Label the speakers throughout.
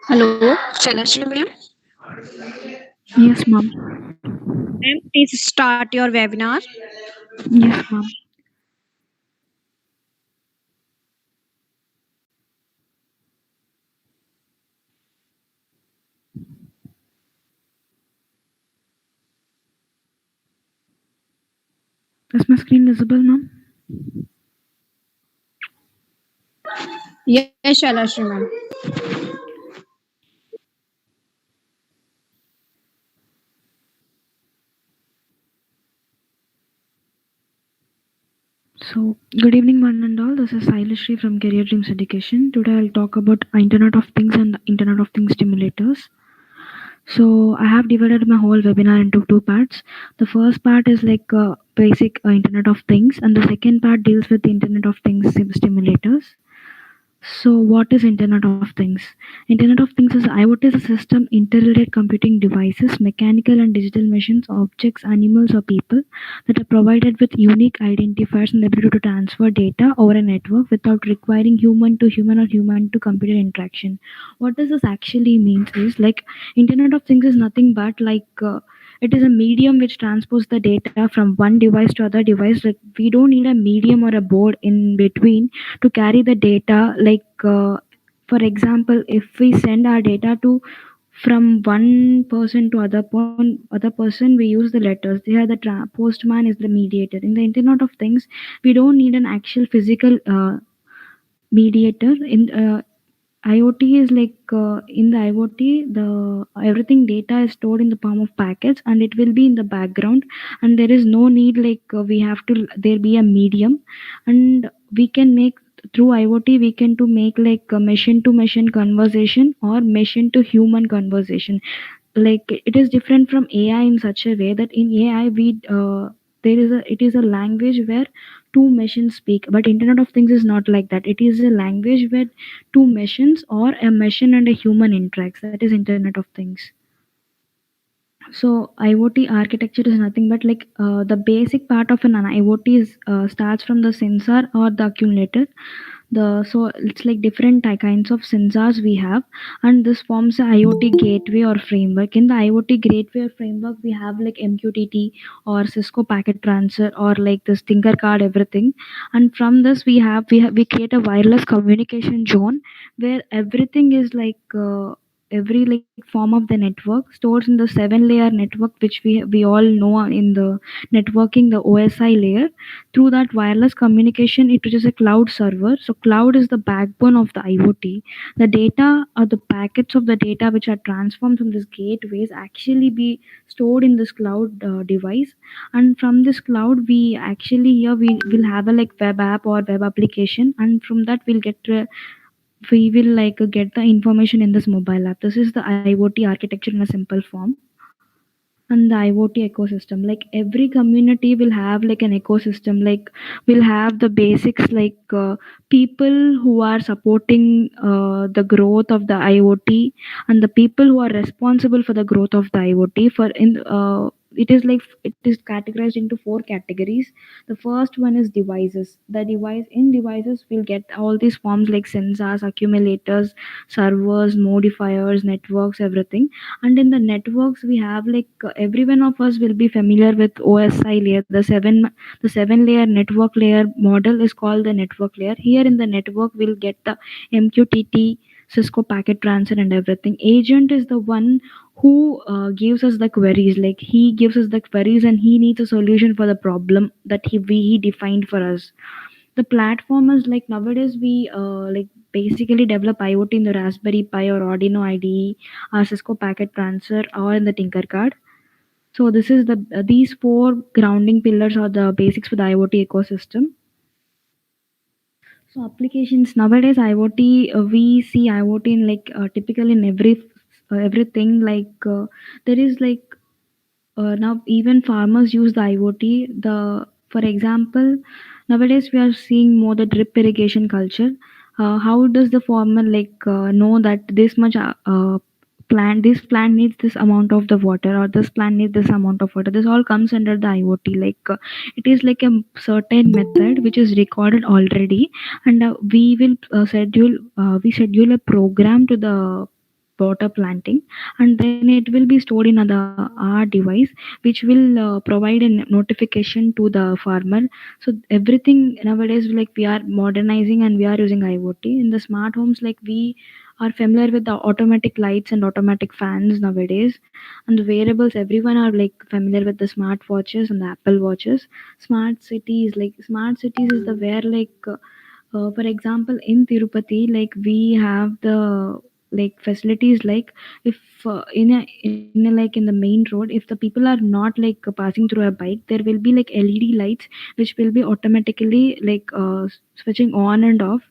Speaker 1: Hello, Celestial ma'am.
Speaker 2: Yes, ma'am.
Speaker 1: Ma'am, please start your webinar.
Speaker 2: Yes, ma'am. Is my screen visible, ma'am?
Speaker 1: Yes, Celestial ma'am.
Speaker 2: So, good evening, one and all. This is Sailishree from Career Dreams Education. Today, I'll talk about Internet of Things and the Internet of Things stimulators. So, I have divided my whole webinar into two parts. The first part is like basic Internet of Things, and the second part deals with the Internet of Things stimulators. So, what is Internet of Things? Internet of Things is IoT is a system, interrelated computing devices, mechanical and digital machines, objects, animals, or people that are provided with unique identifiers and the ability to transfer data over a network without requiring human to human or human to computer interaction. What does this actually means is like Internet of Things is nothing but it is a medium which transports the data from one device to other device. Like we don't need a medium or a board in between to carry the data for example, if we send our data to from one person to other person, we use the letters. They are the postman is the mediator. In the Internet of Things, we don't need an actual physical mediator. In IoT is in the IoT, the everything data is stored in the palm of packets, and it will be in the background, and there is no need we have to there be a medium, and we can make through IoT we can to make like a machine to machine conversation or machine to human conversation. Like it is different from AI in such a way that in AI we there is a it is a language where two machines speak, but Internet of Things is not like that. It is a language where two machines or a machine and a human interacts. That is Internet of Things. So IoT architecture is nothing but the basic part of an IoT is starts from the sensor or the accumulator. The so it's like different kinds of sensors we have, and this forms a IoT gateway or framework. In the IoT gateway or framework, we have like MQTT or Cisco packet transfer or like this Tinker card everything. And from this we create a wireless communication zone where everything is every like form of the network stores in the 7 layer network, which we all know in the networking, the OSI layer. Through that wireless communication, it reaches a cloud server. So cloud is the backbone of the IoT. The data or the packets of the data which are transformed from this gateways actually be stored in this cloud device, and from this cloud we actually here we will have a like web app or web application, and from that we will get the information in this mobile app. This is the IoT architecture in a simple form. And the IoT ecosystem, like every community will have like an ecosystem, like will have the basics people who are supporting the growth of the IoT, and the people who are responsible for the growth of the IoT. For in it is like it is categorized into four categories. The first one is devices. The device in devices will get all these forms like sensors, accumulators, servers, modifiers, networks, everything. And in the networks we have every one of us will be familiar with OSI layer. The seven layer network layer model is called the network layer. Here in the network we'll get the MQTT, Cisco packet transfer, and everything. Agent is the one who gives us the queries. Like he gives us the queries and he needs a solution for the problem that he defined for us. The platform is like nowadays we basically develop IoT in the Raspberry Pi or Arduino IDE, or Cisco packet transfer, or in the Tinkercad. So this is these four grounding pillars are the basics for the IoT ecosystem. So applications nowadays IoT, we see IoT in typical in everything. There is now even farmers use the IoT. The For example, nowadays we are seeing more the drip irrigation culture. How does the farmer know that this plant needs this amount of the water, or this plant needs this amount of water? This all comes under the IoT. It is like a certain method which is recorded already, and we schedule a program to the water planting, and then it will be stored in our device, which will provide a notification to the farmer. So everything nowadays, like we are modernizing and we are using IoT in the smart homes. Like we are familiar with the automatic lights and automatic fans nowadays, and the wearables. Everyone are like familiar with the smart watches and the Apple watches. Smart cities, like smart cities is the where like for example in Tirupati, like we have the like facilities, like if in a like in the main road, if the people are not like passing through a bike, there will be like LED lights which will be automatically like switching on and off.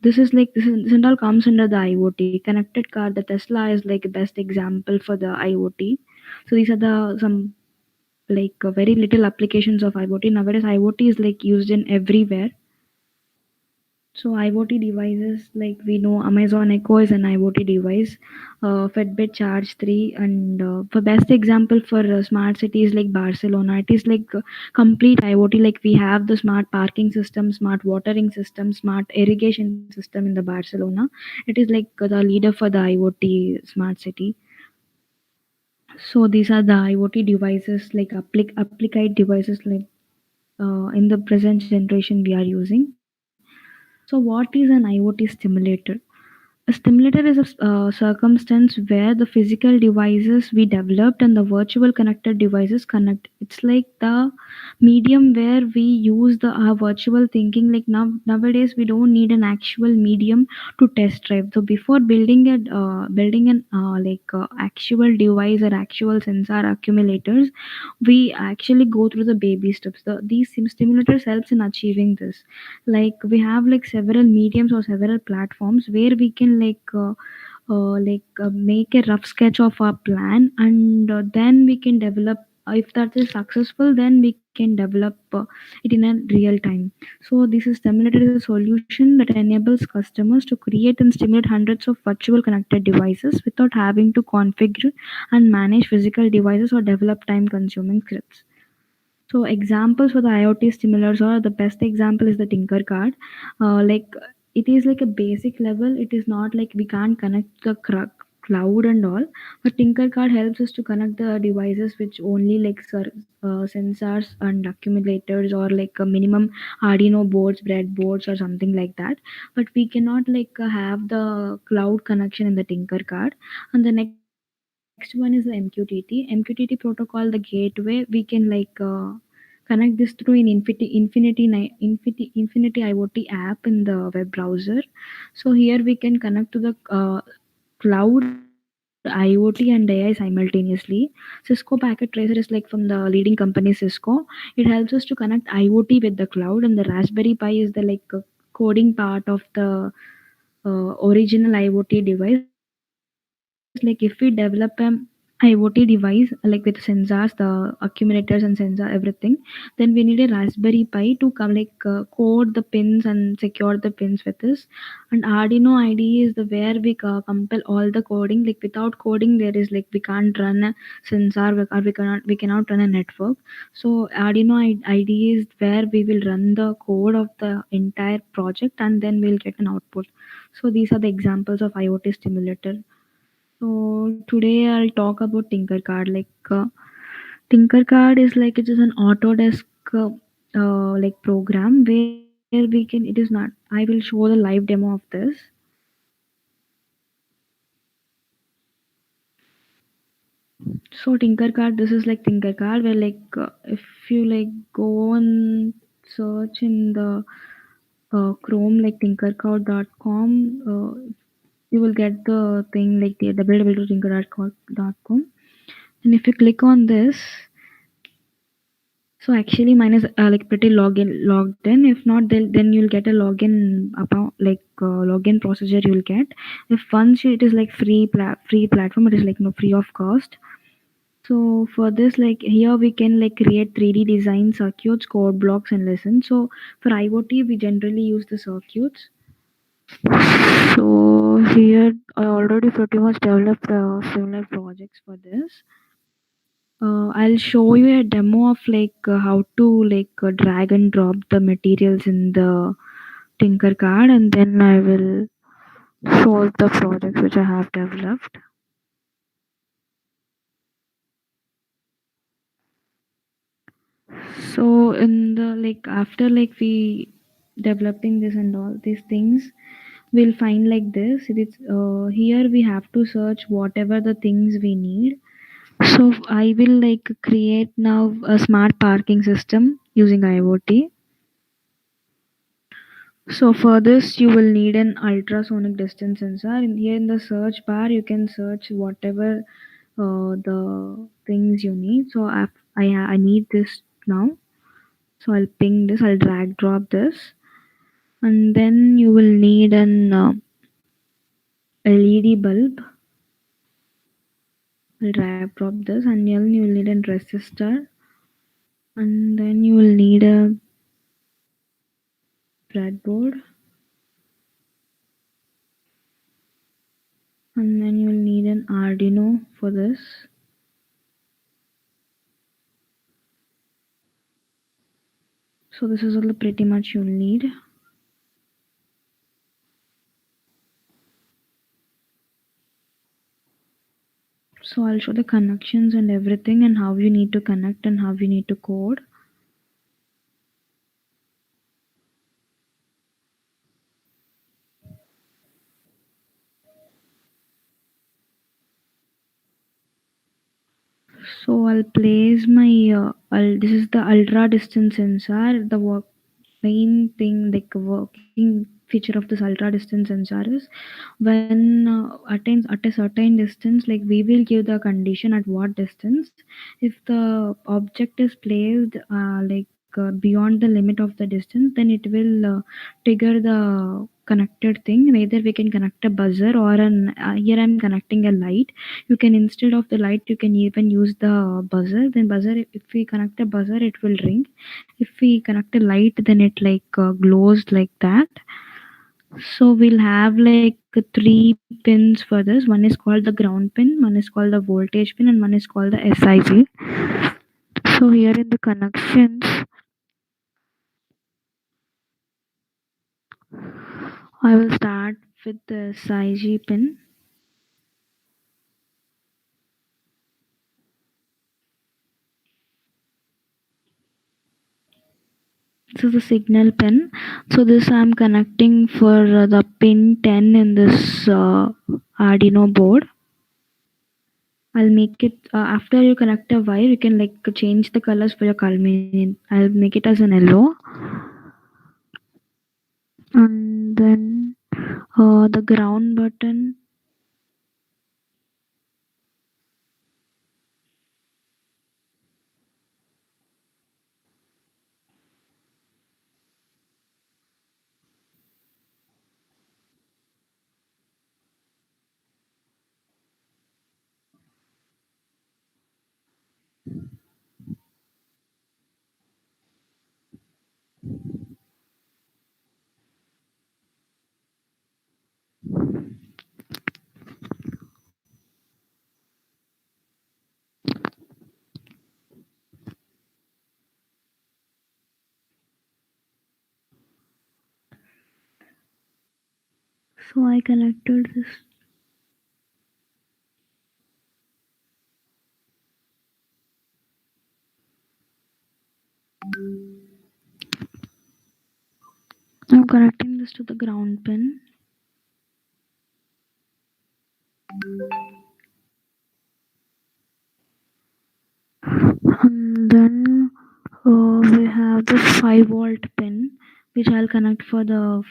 Speaker 2: This and all comes under the IoT connected car. The Tesla is like best example for the IoT. So these are the some like very little applications of IoT. Nowadays IoT is like used in everywhere. So IoT devices, like we know Amazon Echo is an IoT device, Fitbit Charge 3, and for best example for smart cities like Barcelona, it is like complete IoT. Like we have the smart parking system, smart watering system, smart irrigation system in the Barcelona. It is like the leader for the IoT smart city. So these are the IoT devices, like applied devices, like in the present generation we are using. So what is an IoT stimulator? A stimulator is a circumstance where the physical devices we developed and the virtual connected devices connect. It's like the medium where we use the virtual thinking. Like nowadays, we don't need an actual medium to test drive. So before building an actual device or actual sensor accumulators, we actually go through the baby steps. These stimulators helps in achieving this. Like we have like several mediums or several platforms where we can make a rough sketch of our plan, and then we can develop. If that is successful, then we can develop it in a real time. So this is Stimulator is a solution that enables customers to create and stimulate hundreds of virtual connected devices without having to configure and manage physical devices or develop time consuming scripts. So examples for the IoT stimulars, or the best example is the Tinker card. Like it is like a basic level. It is not like we can't connect the cloud and all. But Tinker card helps us to connect the devices which only like sensors and accumulators, or like a minimum Arduino boards, breadboards, or something like that. But we cannot like have the cloud connection in the Tinker card. And the next one is the MQTT protocol, the gateway. We can connect this through an Infinity IoT app in the web browser. So here we can connect to the cloud, IoT, and AI simultaneously. Cisco Packet Tracer is like from the leading company Cisco. It helps us to connect IoT with the cloud, and the Raspberry Pi is the like coding part of the original IoT device. Like if we develop a IoT device like with sensors, the accumulators and sensor everything, then we need a Raspberry Pi to come code the pins and secure the pins with this. And Arduino IDE is the where we compile all the coding. Like without coding, there is like we can't run a sensor, or we cannot run a network. So Arduino IDE is where we will run the code of the entire project, and then we'll get an output. So these are the examples of IoT stimulator. So today I'll talk about Tinkercad. Tinkercad is like it is an Autodesk like program where we can. It is not. I will show the live demo of this. So Tinkercad, this is like Tinkercad where if you like go and search in the Chrome like tinkercad.com, you will get the thing like the www.tinker.com. And if you click on this, so actually mine is like pretty logged in. If not, then you'll get a login about login procedure you'll get. If once it is like free platform, it is like no free of cost. So for this, like here we can like create 3D design circuits, code blocks, and lessons. So for IoT, we generally use the circuits. So here I already pretty much developed similar projects for this. I'll show you a demo of how to drag and drop the materials in the Tinkercad, and then I will shows the projects which I have developed. So in the like after like we developing this and all these things, we'll find like this. It's here we have to search whatever the things we need. So I will like create now a smart parking system using IoT. So for this, you will need an ultrasonic distance sensor. Here in the search bar, you can search whatever the things you need. So I need this now. So I'll ping this. I'll drag drop this, and then you will need an LED bulb. I'll drag drop this, and then you will need a resistor, and then you will need a breadboard, and then you will need an Arduino for this. So this is all the pretty much you'll need. So I'll show the connections and everything and how you need to connect and how you need to code. So I'll place my this is the ultra distance sensor. The main thing like working feature of this ultra distance sensor is when attains at a certain distance, like we will give the condition at what distance. If the object is placed beyond the limit of the distance, then it will trigger the connected thing. Whether we can connect a buzzer or an here I'm connecting a light. You can, instead of the light, you can even use the buzzer. Then buzzer, if we connect a buzzer, it will ring. If we connect a light, then it glows like that. So we'll have like three pins for this. One is called the ground pin, one is called the voltage pin, and one is called the SIG. So here in the connections, I will start with the SIG pin. This is the signal pin. So this I'm connecting for the pin 10 in this Arduino board. I'll make it after you connect a wire, you can like change the colors for your convenience. I'll make it as an yellow, and then the ground button. So I connected this. I'm connecting this to the ground pin. And then we have this 5-volt pin, which I'll connect for the.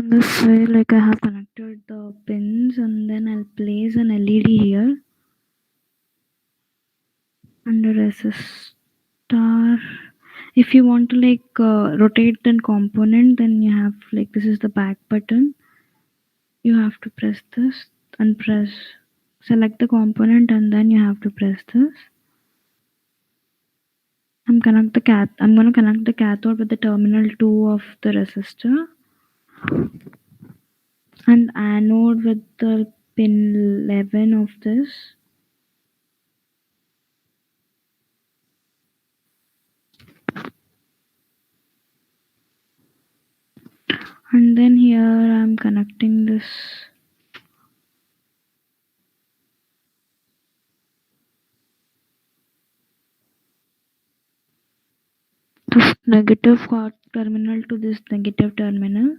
Speaker 2: on this way, like I have connected the pins and then I'll place an LED here under resistor. If you want to rotate the component, then you have like this is the back button. You have to press this and press select the component and then you have to press this. I'm gonna connect the cathode with the terminal 2 of the resistor and anode with the pin 11 of this. And then here I'm connecting this negative terminal to this negative terminal.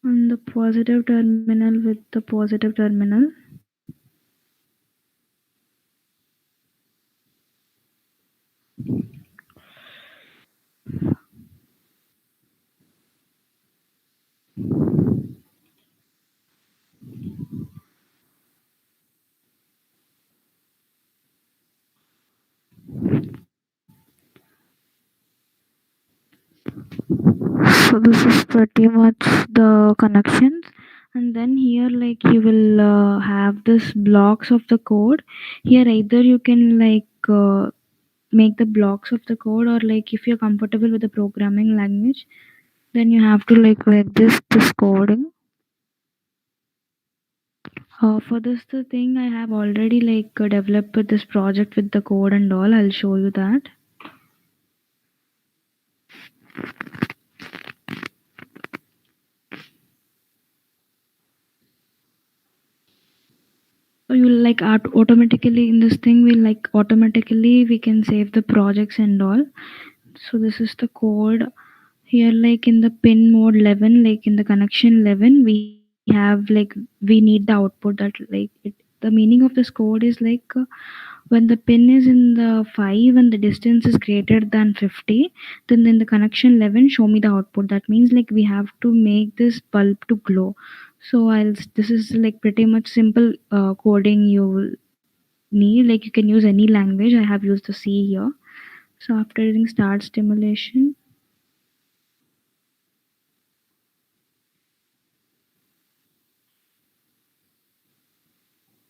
Speaker 2: And the positive terminal with the positive terminal. So this is pretty much the connections. And then here like you will have this blocks of the code. Here either you can make the blocks of the code, or like if you're comfortable with the programming language, then you have to like make this coding. For this the thing I have already developed this project with the code and all. I'll show you that. So you like automatically in this thing we like automatically we can save the projects and all. So this is the code. Here like in the pin mode 11, like in the connection 11, we have we need the output that the meaning of this code is when the pin is in the 5 and the distance is greater than 50, then in the connection 11 show me the output. That means like we have to make this bulb to glow. So this is like pretty much simple coding you will need. Like you can use any language. I have used the C here. So after hitting start stimulation,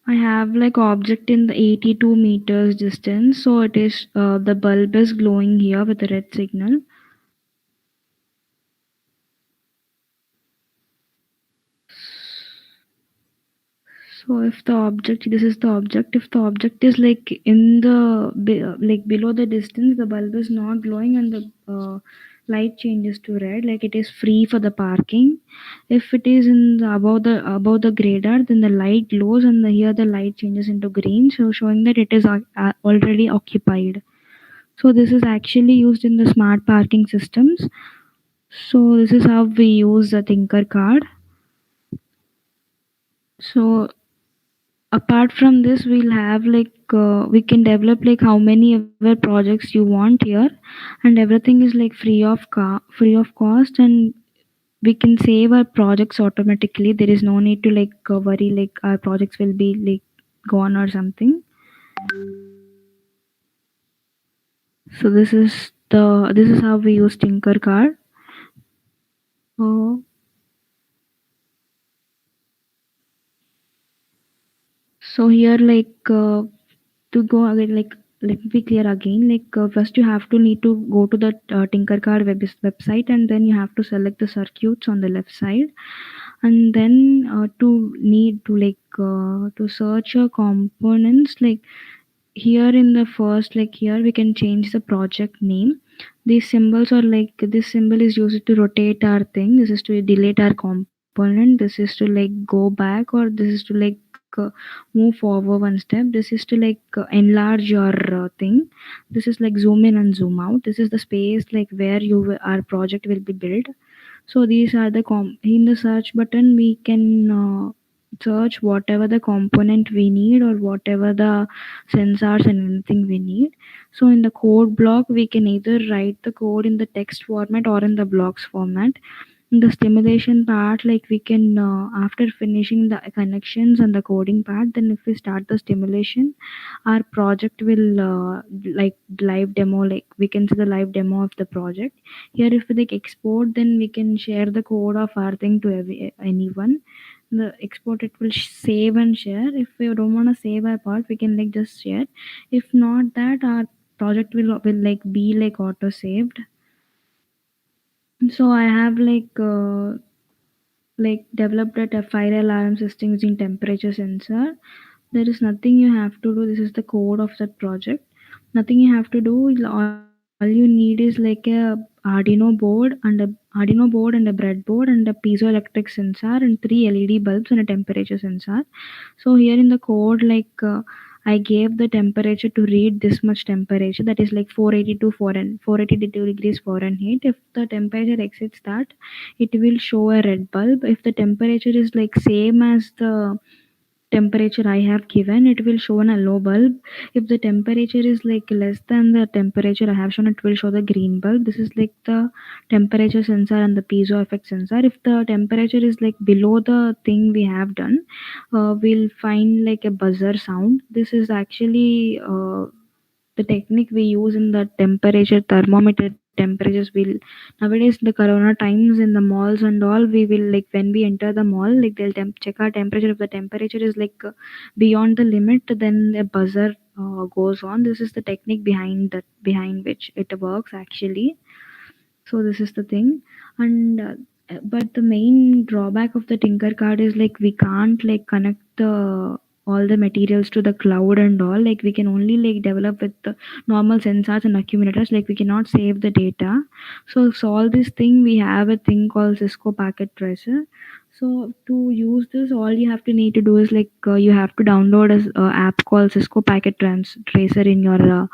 Speaker 2: I have like object in the 82 meters distance. So it is the bulb is glowing here with the red signal. So if the object, this is the object. If the object is like in the like below the distance, the bulb is not glowing and the light changes to red. Like it is free for the parking. If it is in the above the gradar, then the light glows and here the light changes into green. So showing that it is already occupied. So this is actually used in the smart parking systems. So this is how we use the Thinker card. So apart from this we'll have we can develop like how many ever projects you want here, and everything is like free of cost, and we can save our projects automatically. There is no need to worry like our projects will be like gone or something. So this is how we use Tinker card. Oh, so here to go again, let me be clear again. First you have to need to go to the Tinkercad website, and then you have to select the circuits on the left side, and then to need to to search your components. Like here in the first, like here we can change the project name. These symbols are like this symbol is used to rotate our thing. This is to delete our component. This is to go back, or this is to move forward one step. This is to enlarge your thing. This is like zoom in and zoom out. This is the space like where our project will be built. So these are the in the search button we can search whatever the component we need or whatever the sensors and anything we need. So in the code block, we can either write the code in the text format or in the blocks format. In the stimulation part, like we can after finishing the connections and the coding part, then if we start the stimulation, our project will like live demo, like we can see the live demo of the project. Here if we like export, then we can share the code of our thing to anyone. The export, it will save and share. If we don't want to save our part, we can like just share. If not that, our project will like be like auto saved. So I have like developed a fire alarm system using temperature sensor. There is nothing you have to do. This is the code of that project. Nothing you have to do. All you need is like a Arduino board and a breadboard and a piezoelectric sensor and three LED bulbs and a temperature sensor. So here in the code, I gave the temperature to read this much temperature, that is like 482 482 degrees Fahrenheit. If the temperature exceeds that, it will show a red bulb. If the temperature is like same as the temperature I have given, it will show an yellow bulb. If the temperature is like less than the temperature I have shown, it will show the green bulb. This is like the temperature sensor and the piezo effect sensor. If the temperature is like below the thing we have done, we'll find like a buzzer sound. This is actually the technique we use in the temperature thermometer temperatures. Will nowadays the corona times in the malls and all, we will like when we enter the mall, like they'll check our temperature. If the temperature is beyond the limit, then a buzzer goes on. This is the technique behind which it works actually. So this is the thing. And but the main drawback of the tinker card is like we can't like connect the all the materials to the cloud and all. Like we can only like develop with the normal sensors and accumulators. Like we cannot save the data. So to solve this thing, we have a thing called Cisco packet tracer. So to use this, all you have to need to do is you have to download a app called Cisco packet tracer in your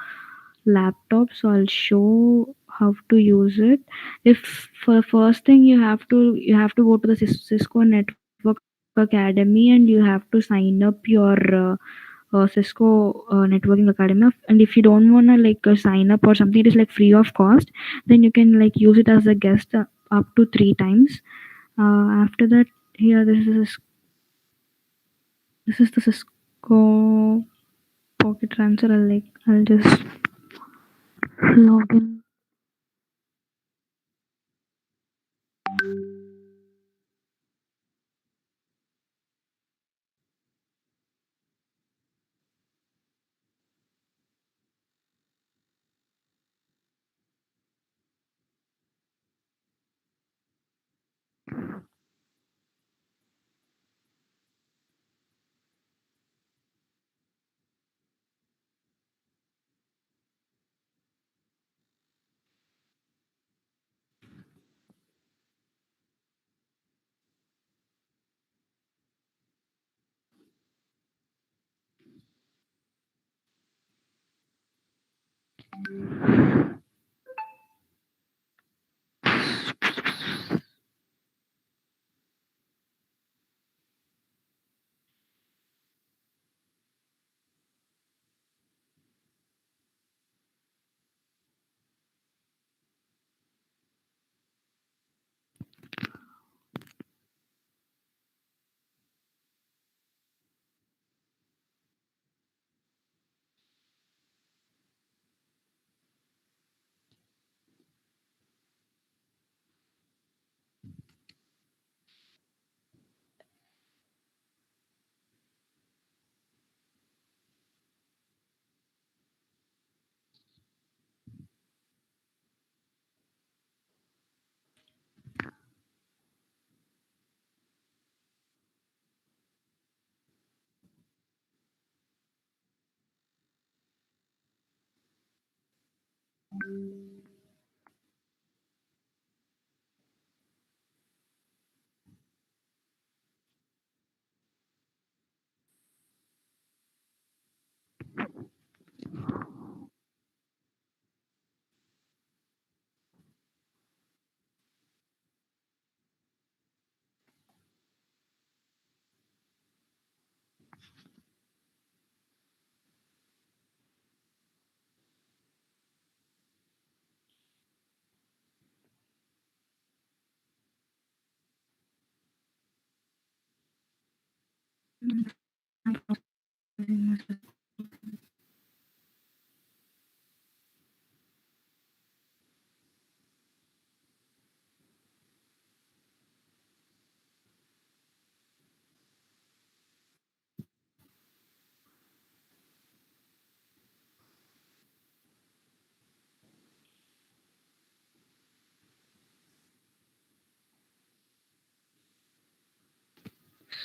Speaker 2: laptop. So I'll show how to use it. If for first thing, you have to go to the Cisco Network Academy, and you have to sign up your Cisco Networking Academy. And if you don't wanna sign up or something, it is like free of cost. Then you can like use it as a guest up to 3 times. After that, here this is the Cisco Pocket Transfer. I'll just log in.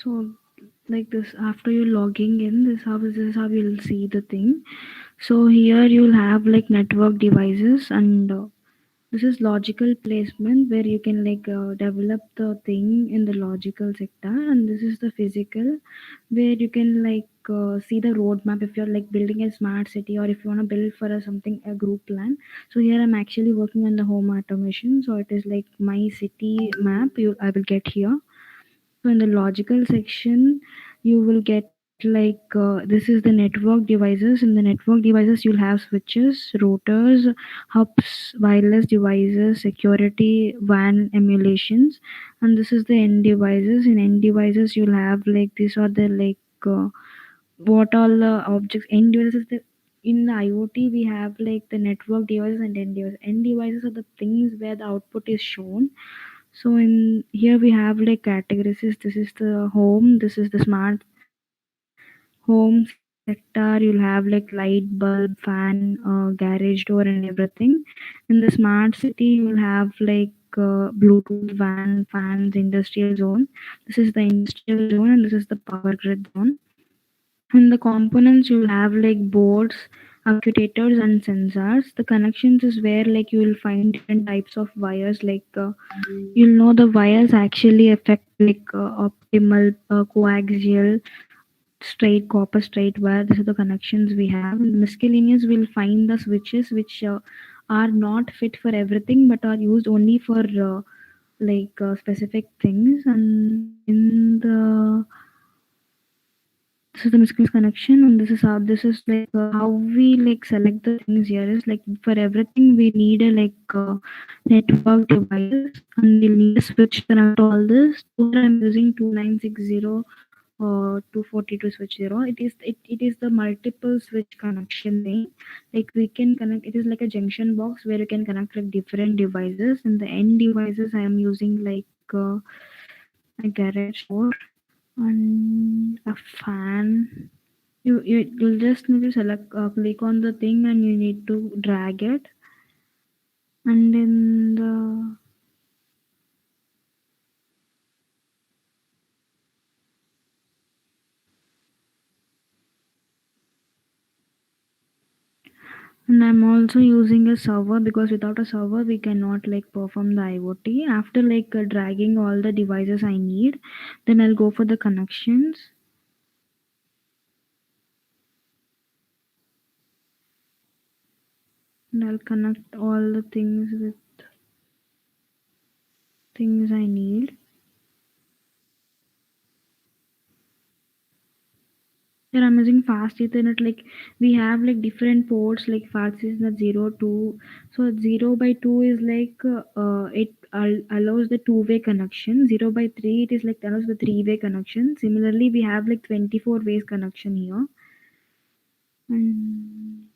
Speaker 2: So like this, after you logging in, this is how you'll see the thing. So here you'll have like network devices, and this is logical placement where you can develop the thing in the logical sector, and this is the physical where you can see the roadmap if you're like building a smart city, or if you want to build for a group plan. So here I'm actually working on the home automation, so it is like my city map I will get here. So in the logical section, you will get this is the network devices. In the network devices, you'll have switches, routers, hubs, wireless devices, security, WAN emulations, and this is the end devices. In end devices, you'll have like these are the what all the objects. End devices in the IoT we have like the network devices and end devices. End devices are the things where the output is shown. So in here we have like categories. This is the home. This is the smart home sector. You'll have like light bulb, fan, garage door, and everything. In the smart city, you'll have Bluetooth, WAN, fans, industrial zone. This is the industrial zone, and this is the power grid zone. In the components, you'll have like boards, actuators, and sensors. The connections is where like you will find different types of wires. You'll know the wires actually affect optimal, coaxial, straight copper, straight wire. These are the connections we have. In miscellaneous, we'll find the switches which are not fit for everything but are used only for specific things. And in the this is the miscellaneous connection, and this is how we like select the things here is like for everything we need a network devices, and we'll need a switch to connect all this. So here I'm using 2960 or 242 switch 0. It is the multiple switch connection thing. Like we can connect, it is like a junction box where you can connect like different devices. And the end devices I am using a garage door and a fan. You'll just need to click on the thing, and you need to drag it. And in the and I'm also using a server, because without a server we cannot like perform the IoT. After dragging all the devices I need, then I'll go for the connections, and I'll connect all the things with things I need. Here I'm using fast Ethernet. Like we have like different ports, like fast Ethernet 0 2. So 0 by 2 is it allows the two-way connection. 0 by 3 it is like allows the three-way connection. Similarly, we have like 24 ways connection here. And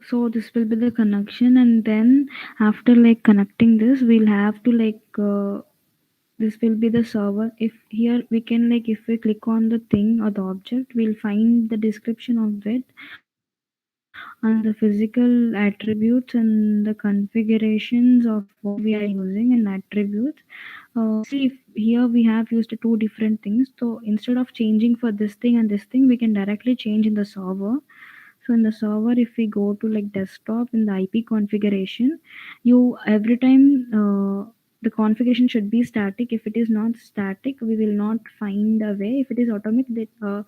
Speaker 2: so this will be the connection, and then after like connecting this, we'll have to this will be the server. If here we can if we click on the thing or the object, we'll find the description of it and the physical attributes and the configurations of what we are using and attributes. See, if here we have used two different things, so instead of changing for this thing and this thing, we can directly change in the server. So in the server, if we go to like desktop in the IP configuration, you every time the configuration should be static. If it is not static, we will not find a way. If it is automatic, that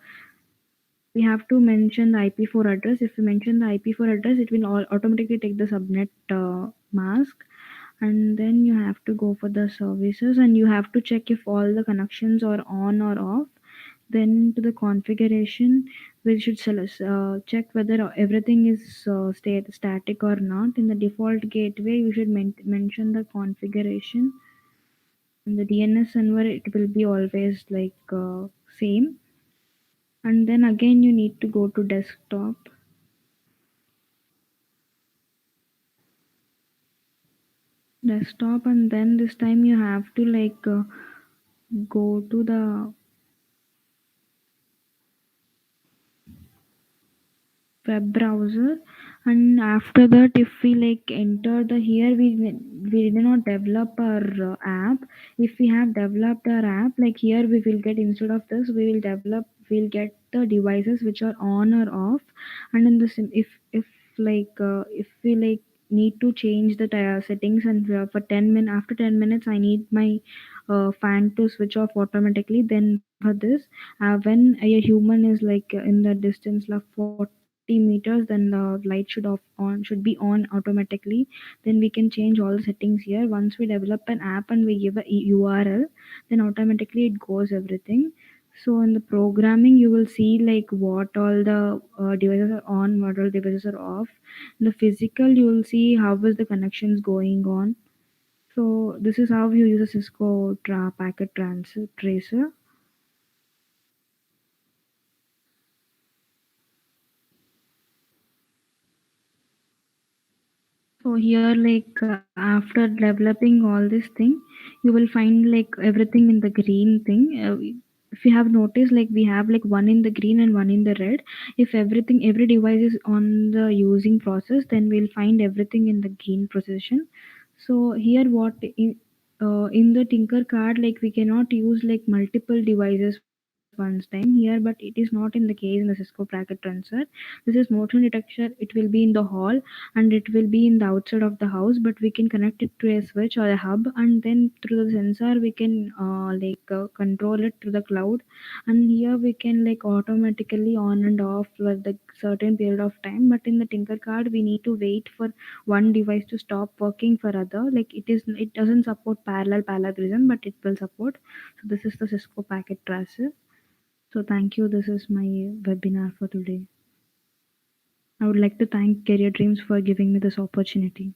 Speaker 2: we have to mention the IP4 address. If we mention the IP4 address, it will automatically take the subnet mask. And then you have to go for the services, and you have to check if all the connections are on or off. Then to the configuration, we should check whether everything is static or not. In the default gateway, you should mention the configuration. In the DNS server, it will be always like same. And then again, you need to go to desktop. Desktop, and then this time you have to like go to the web browser, and after that if we like enter the here, we did not develop our app. If we have developed our app, like here we will get, instead of this we will develop, we'll get the devices which are on or off. And in this, if like if we like need to change the settings, and for 10 minutes, after 10 minutes I need my fan to switch off automatically, then for this when a human is like in the distance of 40 meters, then the light should be on automatically. Then we can change all the settings here. Once we develop an app and we give a URL, then automatically it goes everything. So in the programming you will see like what all the devices are on, what all devices are off. In the physical you will see how is the connections going on. So this is how you use a Cisco packet tracer. So here, like after developing all this thing, you will find like everything in the green thing. If you have noticed, like we have like one in the green and one in the red. If every device is on the using process, then we'll find everything in the green position. So here, in the Tinker card, like we cannot use like multiple devices once time here, but it is not in the case in the Cisco packet transfer. This is motion detection. It will be in the hall and it will be in the outside of the house, but we can connect it to a switch or a hub, and then through the sensor we can control it through the cloud. And here we can like automatically on and off for the certain period of time. But in the Tinker card we need to wait for one device to stop working for other. Like it doesn't support parallelism, but it will support. So this is the Cisco packet tracer. So thank you. This is my webinar for today. I would like to thank Career Dreams for giving me this opportunity.